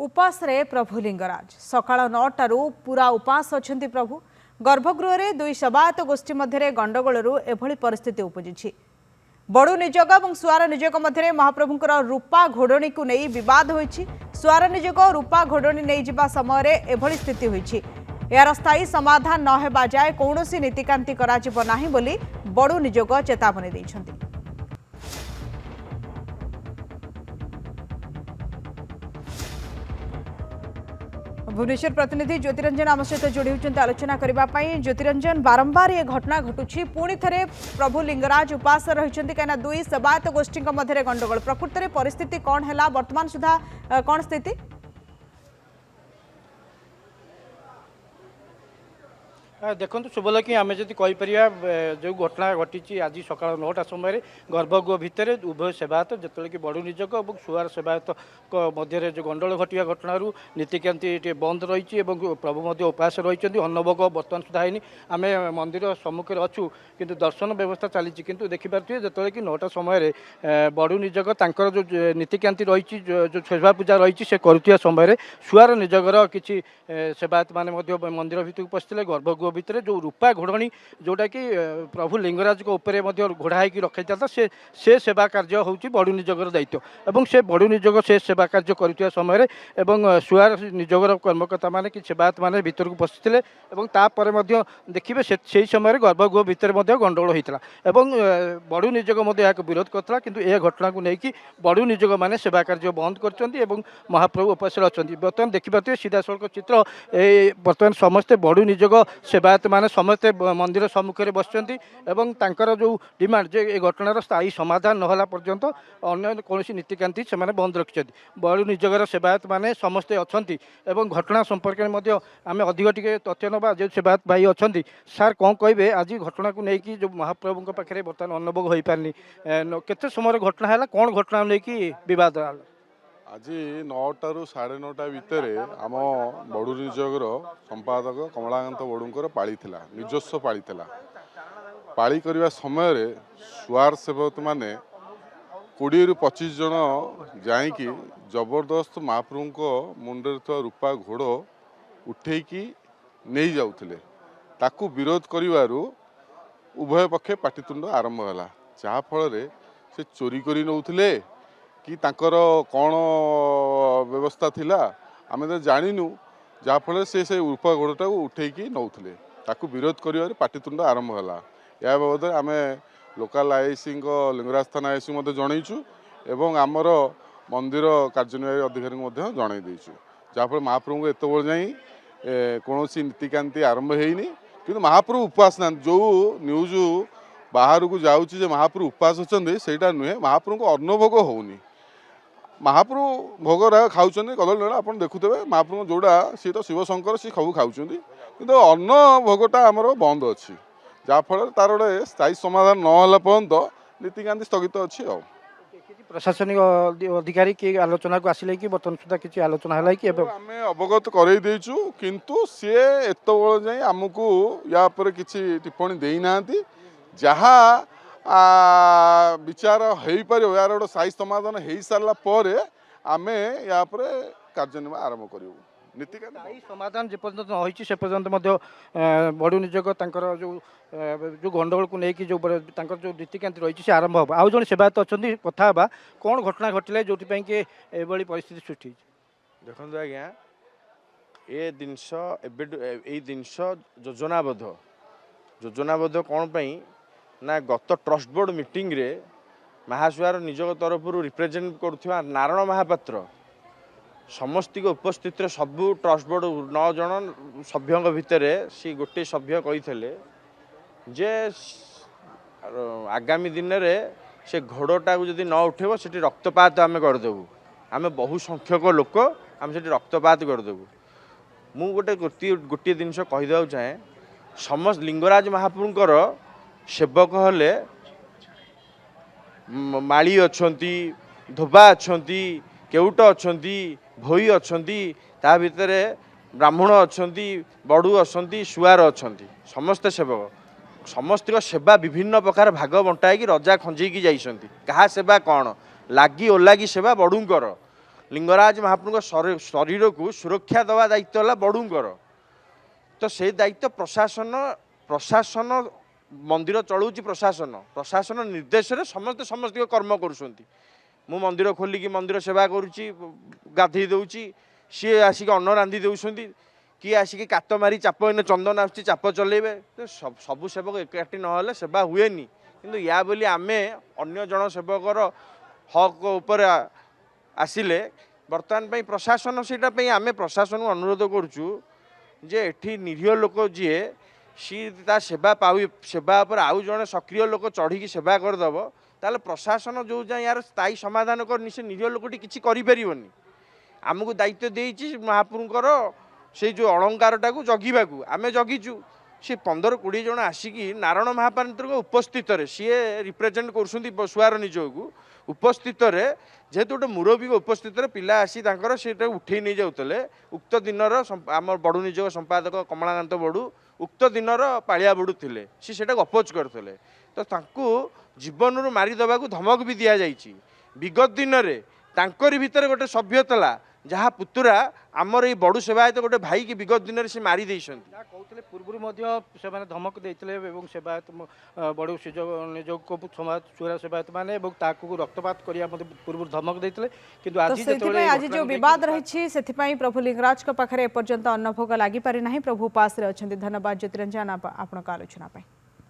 उपास रे प्रभु लिंगराज सकाळ 9टारू पूरा उपास अछंती प्रभु। गर्भगृह रे दुई सेवायत गोष्ठी मध्य गंडगोलू एभली परिस्थिति उपजी। बड़ू निजोग और सुआर निजोग मध्य महाप्रभुंकर रूपा घोड़णी को नहीं बद होईछि। सुआर निजोग रूपा घोड़णी नहीं जिबा समय एभली स्थिति होईछि। यार स्थायी समाधान न हेबा जाय कौनसी नीतिकांति कराजिबो नाही बोली बड़ू निजोग चेतावनी दैछन्ति। भुवनेश्वर प्रतिनिधि ज्योतिरंजन आम सहित जोड़ी होती आलोचना करने। ज्योतिरंजन बारंबार ये घटना घटुची पुणी थे प्रभु लिंगराज उपास रही कहीं दुई सेवायत गोष्ठी मध्य गंडगोल प्रकृत में परिस्थिति कौन है वर्तमान सुधा कौन स्थिति? देखो शुभल कि आम जब कहीपर जो घटना घटी आज सका 9टा समय गर्भगृह भितर उभय सेवायत जो कि बड़ू निजोग और सुआर सेवायत मध्य जो गंडल घटा घटना नीतिकांति बंद रही प्रभु उपास रही अन्नभोग बर्तमान सुधा है आम मंदिर सम्मुखें अच्छू कि दर्शन व्यवस्था चली कितु देखिपे जो कि 9टा समय बड़ू निजोग तर जो नीतिकांति रही जो सेवा पूजा रही से करुवा समय सुआर निजोगर किसी सेवायत मान मंदिर भितर पशिले गर्भगृह भितर जो रूपा घोड़णी जोटा कि प्रभु लिंगराज को ऊपर घोड़ा होकर रखा था से सेवा कार्य हूँ बड़ू निजोगर दायित्व और से बड़ू निजोग से सेवा कार्य करुवा समय सुआर निजोगर कर्मकर्ता मैंने कि सेवायत मैंने भीतर को पशिले देखिए से समय गर्भगृह भितर गंडगोल होता है बड़ू निजोग यहाँ विरोध करता कि यह घटना को लेकिन बड़ू निजोग मैंने सेवा कार्य बंद कर महाप्रभु उपास अच्छा बर्तमान देखिपे सीधा सड़क चित्र बर्तमान समस्ते बड़ू निजोग सेवायत मैंने समस्ते मंदिर सम्मुखें बसचंती जो डिमांड जे ये घटनार स्थायी समाधान नहला पर्यंत अन्य कौन नीतिकांति से बंद रखिंट बड़ू निजोगर सेवायत मैंने समस्ते अच्छा घटना संपर्क में आम अधिक टी तथ्य ना जो सेवायत भाई अच्छा सार कौन कहे आज घटना को लेकिन जो महाप्रभु पाखे बर्तमान अन्नभोग हो पारनी केते समय घटना है कौन घटना लेकिन बद आज 9टारू 9:30 भितर आम बड़ू निजोगर संपादक कमलाकांत बड़ूंकर पाली थिला निजस्व पाली थिला पाली करने समय सुआर सेवक माने 20 ରୁ 25 जन जाइकी जबरदस्त महाप्रभु को मुंडे रूपा घोड़ उठेकी नहीं जाउथिले ताकू विरोध करिवारु उभय पक्षे पाटितुंड आरंभ होला जहाँफल से चोरी करी नौथिले कि तांकर कौन व्यवस्था थिला आमे तो जानिनु जहाँफल से रूपा घोड़टा उठेकी नौथिले ताकू विरोध कर पाटितुंड आरंभ होला या बाबद आम लोकाल आईसी लिंगराज थाना आईसी जनईचु एवं आमर मंदिर कार्यनिर्वाही अधिकारी जन देचु जहाँफल महाप्रभु एत बड़ जाई कौन नीतिकांति आरंभ होनी कि महाप्रभु उपास ना जो न्यूज बाहर को जाऊँगी महाप्रभु उपास अच्छा से नुहे महाप्रभु को अन्नभोग होनी महाप्रभु भोग खाऊँ कदली आप देखुथे महाप्रभु जोड़ा सी तो शिव शंकर सी सब खाऊँ कि अन्न भोगटा आमर बंद अच्छी जहाँफल तार गोटे स्थायी समाधान ना पर्यंत नीतिकांति स्थगित अच्छी प्रशासनिक अधिकारी किए आलोचना को आसिले कि बर्तमान सुधा किसी आलोचना है कि आम अवगत करई देचु किंतु सी एत बड़ जाए आमको या किसी टिप्पणी देना जहाँ विचार हो पार यार गोटे स्थायी समाधान हो सारापर आम या कार्यनिर्वाह आरंभ करूँ नीतिकांति समाधान जेपर्यंत न से पर्यंत बड़ू निजोग जो गंडगोल को लेकिन जो नीतिकांति रही से आरंभ हो आउ जन सेवायत अच्छा कथा कौन घटना घटला जो कि परिस्थिति सृष्टि देखो आज्ञा ये जिनस योजनाबद्ध कौन पाई ना गत ट्रस्ट बोर्ड मीटिंग रे महासुआर निजोग तरफ रिप्रेजेंट करुवा नारायण महापात्र समस्त उपस्थित सबू ट्रस्ट बोर्ड 9 जन सभ्यों भितर सी गोटे सभ्य कही जे आगामी दिन में से घोड़टा को जब न उठेब से रक्तपात आम करदेबू आम बहु संख्यक लोक आम से रक्तपात करदेबू मु गोटे जिनस कहीदे चाहे समस्त लिंगराज महाप्रभुंकर सेवक हेले माली अच्छी धोबा अच्छी केउट अच्छी भोई अच्छी ता भितर ब्राह्मण अच्छी बड़ू अच्छी सुआर अच्छी समस्त सेवक समस्त सेवा विभिन्न प्रकार भाग बंटाई रजा खंजेकी जाइछंती कहा सेवा कौन लगी ओलागी सेवा बड़ूंकर लिंगराज महाप्रभु शरीर को सुरक्षा देवा दायित्व है बड़ूंकर तो से दायित्व प्रशासन प्रशासन मंदिर चलाऊँच प्रशासन प्रशासन निर्देश रे समस्त समस्त कर्म करुँच मु मंदिर खोलिकी मंदिर सेवा करुँची गाधई दूची सी आसिक अन्न रांधि दौरान किए आसिक कात मारी चाप इन चंदन आस चाप चलेबे सबू सेवक एकाठी ना सेवा हुए किंतु या बोली आमे अन्य जन सेवकर हक उपर आसिले बर्तमान पे प्रशासन सेटा आमे प्रशासन को अनुरोध करुचु जे एठी निरीह लोक जीए सी ता सेवा पाऊ सेवा पर आउ जड़े सक्रिय लोक चढ़ी सेवा करदेव ताले प्रशासन जो जाए यार स्थायी समाधान करनी से निरीह लोकटी किसी करें आमको दायित्व देती महाप्रभुकर से जो अलंकारटा को जगिबाकू आमे जगिचु सी 15-20 जन आसिकी नारायण महापात्र उपस्थित सी रिप्रेजेंट कर सुआर निज को उपस्थित जेहेतु गोटे मुरबी उपस्थित पिला आसी से उठे नहीं जाते उक्त दिनर आम बड़ू निजोग संपादक कमलाकांत बड़ू उक्त दिनर पालिया बड़ू थे सी अपोज करते तो जीवन रू मारिदेवा धमक भी दि जाइए विगत दिन में तांकरी भितर गोटे सभ्य तला जहाँ पुतुरा आमर ये बड़ू सेवायत गोटे भाई की विगत दिन में सी मारी कहते पूर्व से धमक देते सेवायत बड़ू निजोग को चूरा सेवायत मैंने रक्तपात करने पूर्व धमक देते कि आज जो विवाद रही से प्रभु लिंगराज पाखे एपर्यंत अन्नभोग लगी पारि ना प्रभु उपास अच्छा धन्यवाद ज्योतिरंजन आपण आलोचना।